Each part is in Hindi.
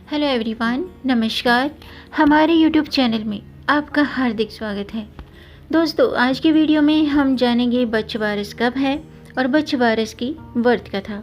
हेलो एवरीवन, नमस्कार। हमारे यूट्यूब चैनल में आपका हार्दिक स्वागत है। दोस्तों, आज की वीडियो में हम जानेंगे बच्छबारस कब है और बच्छबारस की व्रत कथा।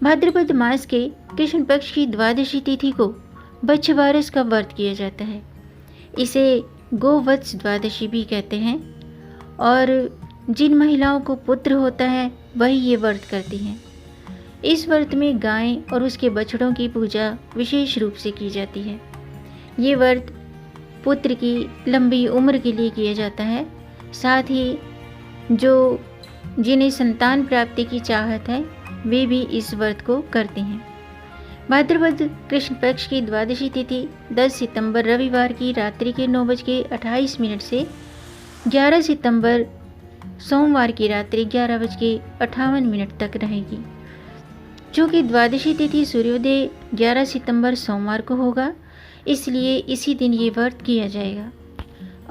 भाद्रपद मास के कृष्ण पक्ष की द्वादशी तिथि को बच्छबारस का व्रत किया जाता है। इसे गोवत्स द्वादशी भी कहते हैं और जिन महिलाओं को पुत्र होता है वही ये व्रत करती हैं। इस व्रत में गाय और उसके बछड़ों की पूजा विशेष रूप से की जाती है। ये व्रत पुत्र की लंबी उम्र के लिए किया जाता है। साथ ही जिन्हें संतान प्राप्ति की चाहत है वे भी इस व्रत को करते हैं। भाद्रपद कृष्ण पक्ष की द्वादशी तिथि 10 सितंबर रविवार की रात्रि के 9:28 से 11 सितंबर सोमवार की रात्रि 11:58 तक रहेगी। चूँकि द्वादशी तिथि सूर्योदय 11 सितंबर सोमवार को होगा, इसलिए इसी दिन ये व्रत किया जाएगा।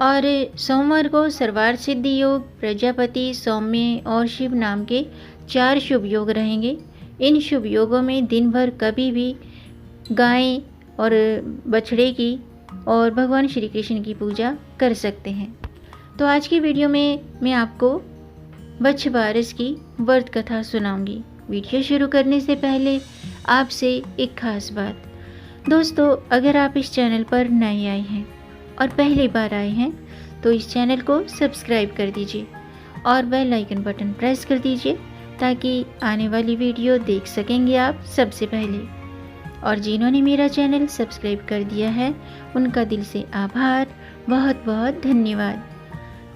और सोमवार को सर्वार्थ सिद्धि योग, प्रजापति, सौम्य और शिव नाम के 4 शुभ योग रहेंगे। इन शुभ योगों में दिन भर कभी भी गाय और बछड़े की और भगवान श्री कृष्ण की पूजा कर सकते हैं। तो आज की वीडियो में मैं आपको बच्छबारस की व्रत कथा सुनाऊंगी। वीडियो शुरू करने से पहले आपसे एक खास बात। दोस्तों, अगर आप इस चैनल पर नए आए हैं और पहली बार आए हैं तो इस चैनल को सब्सक्राइब कर दीजिए और बेल आइकन बटन प्रेस कर दीजिए ताकि आने वाली वीडियो देख सकेंगे आप सबसे पहले। और जिन्होंने मेरा चैनल सब्सक्राइब कर दिया है उनका दिल से आभार, बहुत बहुत धन्यवाद।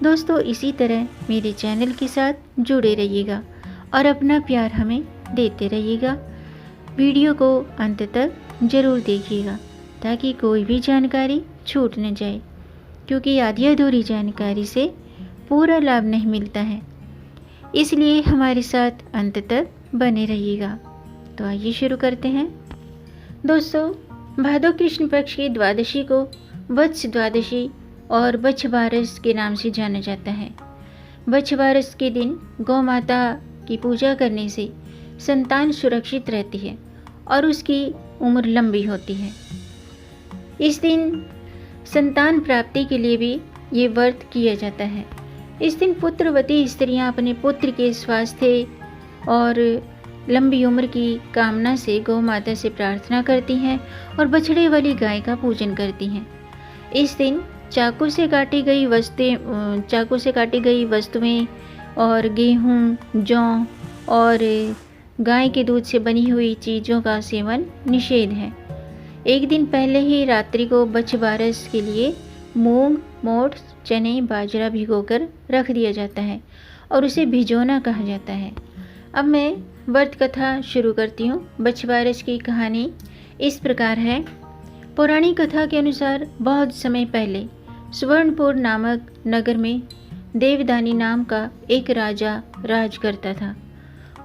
दोस्तों, इसी तरह मेरे चैनल के साथ जुड़े रहिएगा और अपना प्यार हमें देते रहिएगा। वीडियो को अंत तक ज़रूर देखिएगा ताकि कोई भी जानकारी छूट न जाए, क्योंकि आधी अधूरी जानकारी से पूरा लाभ नहीं मिलता है। इसलिए हमारे साथ अंत तक बने रहिएगा। तो आइए शुरू करते हैं। दोस्तों, भादो कृष्ण पक्ष की द्वादशी को वत्स द्वादशी और बच्छबारस के नाम से जाना जाता है। बच्छबारस के दिन गौ माता की पूजा करने से संतान सुरक्षित रहती है और उसकी उम्र लंबी होती है। इस दिन संतान प्राप्ति के लिए भी ये व्रत किया जाता है। इस दिन पुत्रवती स्त्रियां अपने पुत्र के स्वास्थ्य और लंबी उम्र की कामना से गौ माता से प्रार्थना करती हैं और बछड़े वाली गाय का पूजन करती हैं। इस दिन चाकू से काटी गई वस्तुएं और गेहूँ, जौ और गाय के दूध से बनी हुई चीज़ों का सेवन निषेध है। एक दिन पहले ही रात्रि को बच्छबारस के लिए मूंग, मोठ, चने, बाजरा भिगोकर रख दिया जाता है और उसे भिजोना कहा जाता है। अब मैं व्रत कथा शुरू करती हूँ। बच्छबारस की कहानी इस प्रकार है। पौराणिक कथा के अनुसार बहुत समय पहले सुवर्णपुर नामक नगर में देवदानी नाम का एक राजा राज करता था।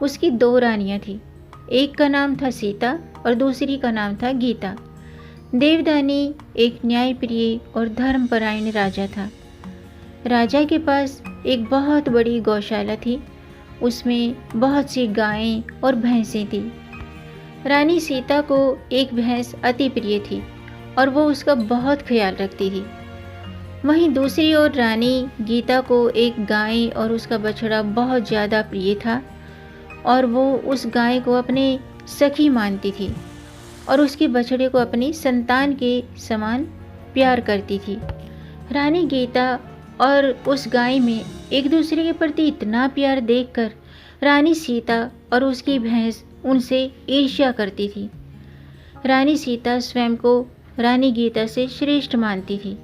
उसकी 2 रानियां थीं। एक का नाम था सीता और दूसरी का नाम था गीता। देवदानी एक न्यायप्रिय और धर्मपरायण राजा था। राजा के पास एक बहुत बड़ी गौशाला थी। उसमें बहुत सी गायें और भैंसें थीं। रानी सीता को एक भैंस अति प्रिय थी और वो उसका बहुत ख्याल रखती थी। वहीं दूसरी ओर रानी गीता को एक गाय और उसका बछड़ा बहुत ज़्यादा प्रिय था और वो उस गाय को अपने सखी मानती थी और उसके बछड़े को अपनी संतान के समान प्यार करती थी। रानी गीता और उस गाय में एक दूसरे के प्रति इतना प्यार देखकर रानी सीता और उसकी भैंस उनसे ईर्ष्या करती थी। रानी सीता स्वयं को रानी गीता से श्रेष्ठ मानती थी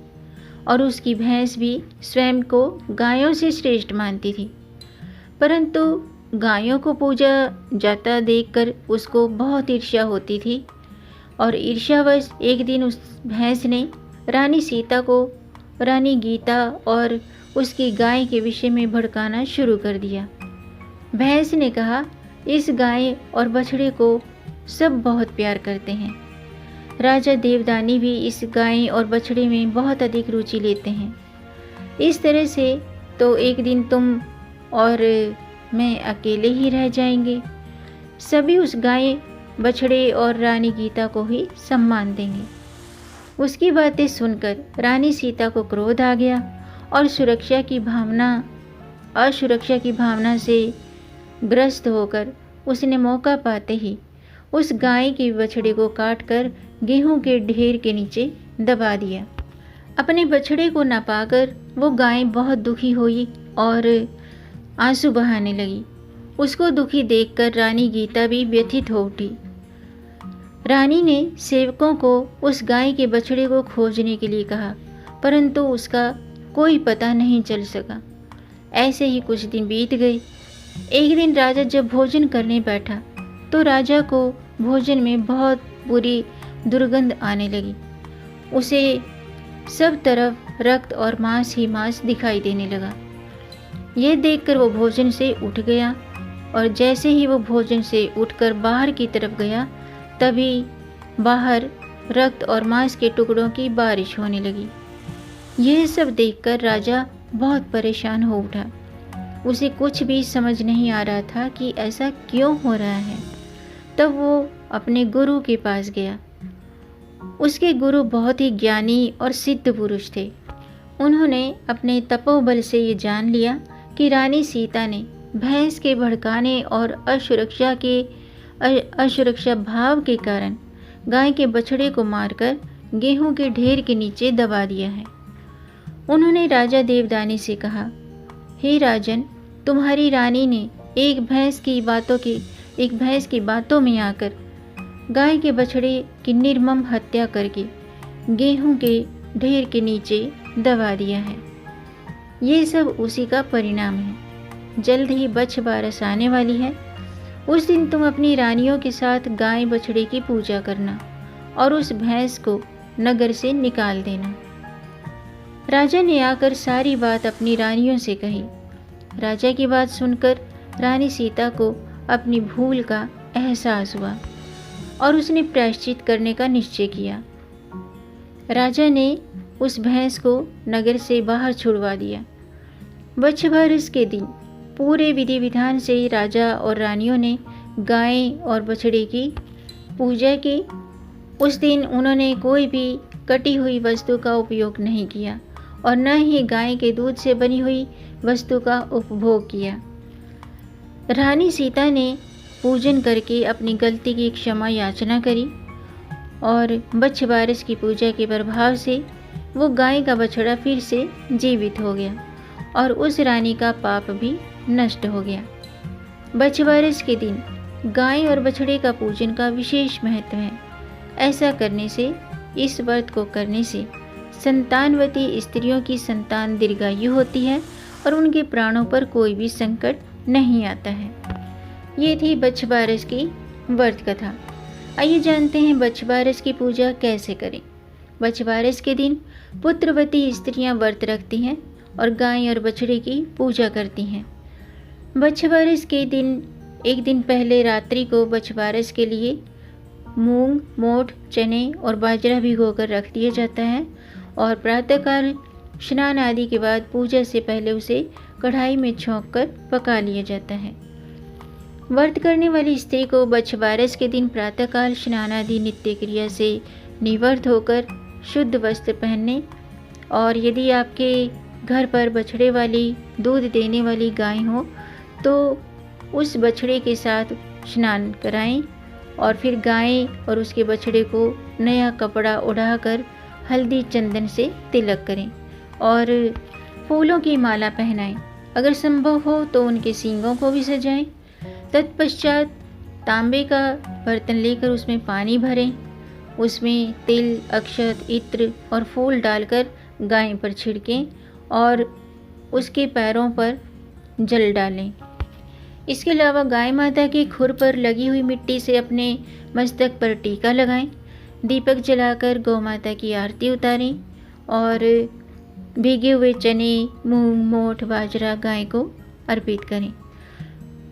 और उसकी भैंस भी स्वयं को गायों से श्रेष्ठ मानती थी। परंतु गायों को पूजा जाता देखकर उसको बहुत ईर्ष्या होती थी और ईर्ष्यावश एक दिन उस भैंस ने रानी सीता को रानी गीता और उसकी गाय के विषय में भड़काना शुरू कर दिया। भैंस ने कहा, इस गाय और बछड़े को सब बहुत प्यार करते हैं। राजा देवदानी भी इस गाय और बछड़े में बहुत अधिक रुचि लेते हैं। इस तरह से तो एक दिन तुम और मैं अकेले ही रह जाएंगे। सभी उस गाय बछड़े और रानी गीता को ही सम्मान देंगे। उसकी बातें सुनकर रानी सीता को क्रोध आ गया और असुरक्षा की भावना से ग्रस्त होकर उसने मौका पाते ही उस गाय के बछड़े को काटकर गेहूं के ढेर के नीचे दबा दिया। अपने बछड़े को न पाकर वो गाय बहुत दुखी हुई और आंसू बहाने लगी। उसको दुखी देखकर रानी गीता भी व्यथित हो उठी। रानी ने सेवकों को उस गाय के बछड़े को खोजने के लिए कहा, परंतु उसका कोई पता नहीं चल सका। ऐसे ही कुछ दिन बीत गए। एक दिन राजा जब भोजन करने बैठा तो राजा को भोजन में बहुत बुरी दुर्गंध आने लगी। उसे सब तरफ रक्त और मांस ही मांस दिखाई देने लगा। यह देखकर वो भोजन से उठ गया और जैसे ही वो भोजन से उठकर बाहर की तरफ गया तभी बाहर रक्त और मांस के टुकड़ों की बारिश होने लगी। यह सब देखकर राजा बहुत परेशान हो उठा। उसे कुछ भी समझ नहीं आ रहा था कि ऐसा क्यों हो रहा है। तब वो अपने गुरु के पास गया। उसके गुरु बहुत ही ज्ञानी और सिद्ध पुरुष थे। उन्होंने अपने तपोबल से ये जान लिया कि रानी सीता ने भैंस के भड़काने और असुरक्षा भाव के कारण गाय के बछड़े को मारकर गेहूं के ढेर के नीचे दबा दिया है। उन्होंने राजा देवदानी से कहा, हे राजन, तुम्हारी रानी ने एक भैंस की बातों में आकर गाय के बछड़े की निर्मम हत्या करके गेहूं के ढेर के नीचे दबा दिया है। ये सब उसी का परिणाम है। जल्द ही बछबारस आने वाली है। उस दिन तुम अपनी रानियों के साथ गाय बछड़े की पूजा करना और उस भैंस को नगर से निकाल देना। राजा ने आकर सारी बात अपनी रानियों से कही। राजा की बात सुनकर रानी सीता को अपनी भूल का एहसास हुआ और उसने प्रायश्चित करने का निश्चय किया। राजा ने उस भैंस को नगर से बाहर छुड़वा दिया। बछबारस के दिन पूरे विधि विधान से राजा और रानियों ने गाय और बछड़े की पूजा की। उस दिन उन्होंने कोई भी कटी हुई वस्तु का उपयोग नहीं किया और न ही गाय के दूध से बनी हुई वस्तु का उपभोग किया। रानी सीता ने पूजन करके अपनी गलती की क्षमा याचना करी और बछबारस की पूजा के प्रभाव से वो गाय का बछड़ा फिर से जीवित हो गया और उस रानी का पाप भी नष्ट हो गया। बछबारस के दिन गाय और बछड़े का पूजन का विशेष महत्व है। ऐसा करने से, इस व्रत को करने से संतानवती स्त्रियों की संतान दीर्घायु होती है और उनके प्राणों पर कोई भी संकट नहीं आता है। ये थी बछबारस की व्रत कथा। आइए जानते हैं बछबारस की पूजा कैसे करें। बछबारस के दिन पुत्रवती स्त्रियां व्रत रखती हैं और गाय और बछड़े की पूजा करती हैं। बछबारस के दिन एक दिन पहले रात्रि को बछबारस के लिए मूंग, मोठ, चने और बाजरा भिगोकर रख दिया जाता है और प्रातःकाल स्नान आदि के बाद पूजा से पहले उसे कढ़ाई में छौंककर पका लिया जाता है। व्रत करने वाली स्त्री को बछबारस के दिन प्रातःकाल स्नान आदि नित्य क्रिया से निवृत्त होकर शुद्ध वस्त्र पहनने और यदि आपके घर पर बछड़े वाली दूध देने वाली गाय हो तो उस बछड़े के साथ स्नान कराएं और फिर गाय और उसके बछड़े को नया कपड़ा उड़ाकर हल्दी चंदन से तिलक करें और फूलों की माला पहनाएं। अगर संभव हो तो उनके सींगों को भी सजाएं। तत्पश्चात तांबे का बर्तन लेकर उसमें पानी भरें, उसमें तिल, अक्षत, इत्र और फूल डालकर गाय पर छिड़कें और उसके पैरों पर जल डालें। इसके अलावा गाय माता के खुर पर लगी हुई मिट्टी से अपने मस्तक पर टीका लगाएं। दीपक जलाकर गौ माता की आरती उतारें और भीगे हुए चने, मूंग, मोठ, बाजरा गाय को अर्पित करें।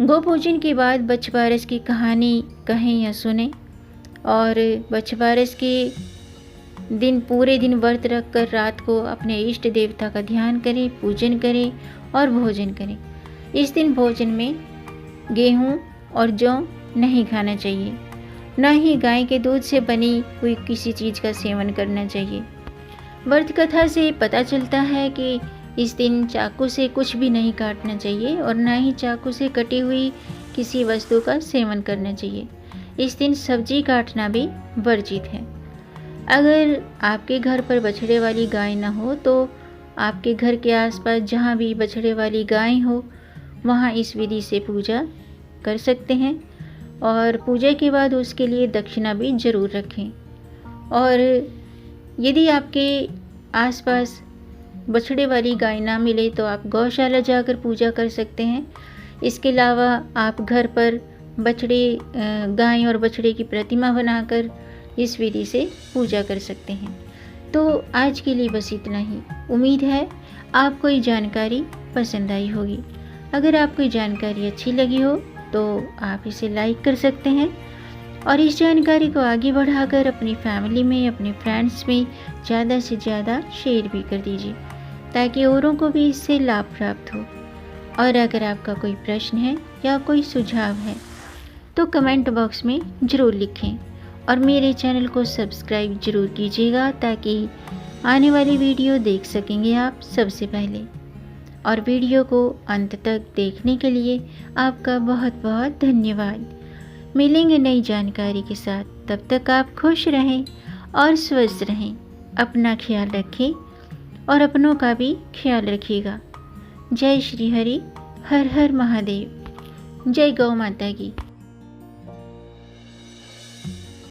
गौ पूजन के बाद बछबारस की कहानी कहें या सुने और बछबारस के दिन पूरे दिन व्रत रखकर रात को अपने इष्ट देवता का ध्यान करें, पूजन करें और भोजन करें। इस दिन भोजन में गेहूं और जौ नहीं खाना चाहिए। न ही गाय के दूध से बनी हुई किसी चीज़ का सेवन करना चाहिए। व्रत कथा से पता चलता है कि इस दिन चाकू से कुछ भी नहीं काटना चाहिए और न ही चाकू से कटी हुई किसी वस्तु का सेवन करना चाहिए। इस दिन सब्जी काटना भी वर्जित है। अगर आपके घर पर बछड़े वाली गाय न हो तो आपके घर के आसपास जहाँ भी बछड़े वाली गाय हो वहाँ इस विधि से पूजा कर सकते हैं और पूजा के बाद उसके लिए दक्षिणा भी जरूर रखें। और यदि आपके आसपास बछड़े वाली गाय ना मिले तो आप गौशाला जाकर पूजा कर सकते हैं। इसके अलावा आप घर पर गाय और बछड़े की प्रतिमा बनाकर इस विधि से पूजा कर सकते हैं। तो आज के लिए बस इतना ही। उम्मीद है आपको ये जानकारी पसंद आई होगी। अगर आपको ये जानकारी अच्छी लगी हो तो आप इसे लाइक कर सकते हैं और इस जानकारी को आगे बढ़ाकर अपनी फैमिली में, अपने फ्रेंड्स में ज़्यादा से ज़्यादा शेयर भी कर दीजिए ताकि औरों को भी इससे लाभ प्राप्त हो। और अगर आपका कोई प्रश्न है या कोई सुझाव है तो कमेंट बॉक्स में ज़रूर लिखें और मेरे चैनल को सब्सक्राइब ज़रूर कीजिएगा ताकि आने वाली वीडियो देख सकेंगे आप सबसे पहले। और वीडियो को अंत तक देखने के लिए आपका बहुत बहुत धन्यवाद। मिलेंगे नई जानकारी के साथ, तब तक आप खुश रहें और स्वस्थ रहें। अपना ख्याल रखें और अपनों का भी ख्याल रखिएगा। जय श्री हरि, हर हर महादेव, जय गौ माता की।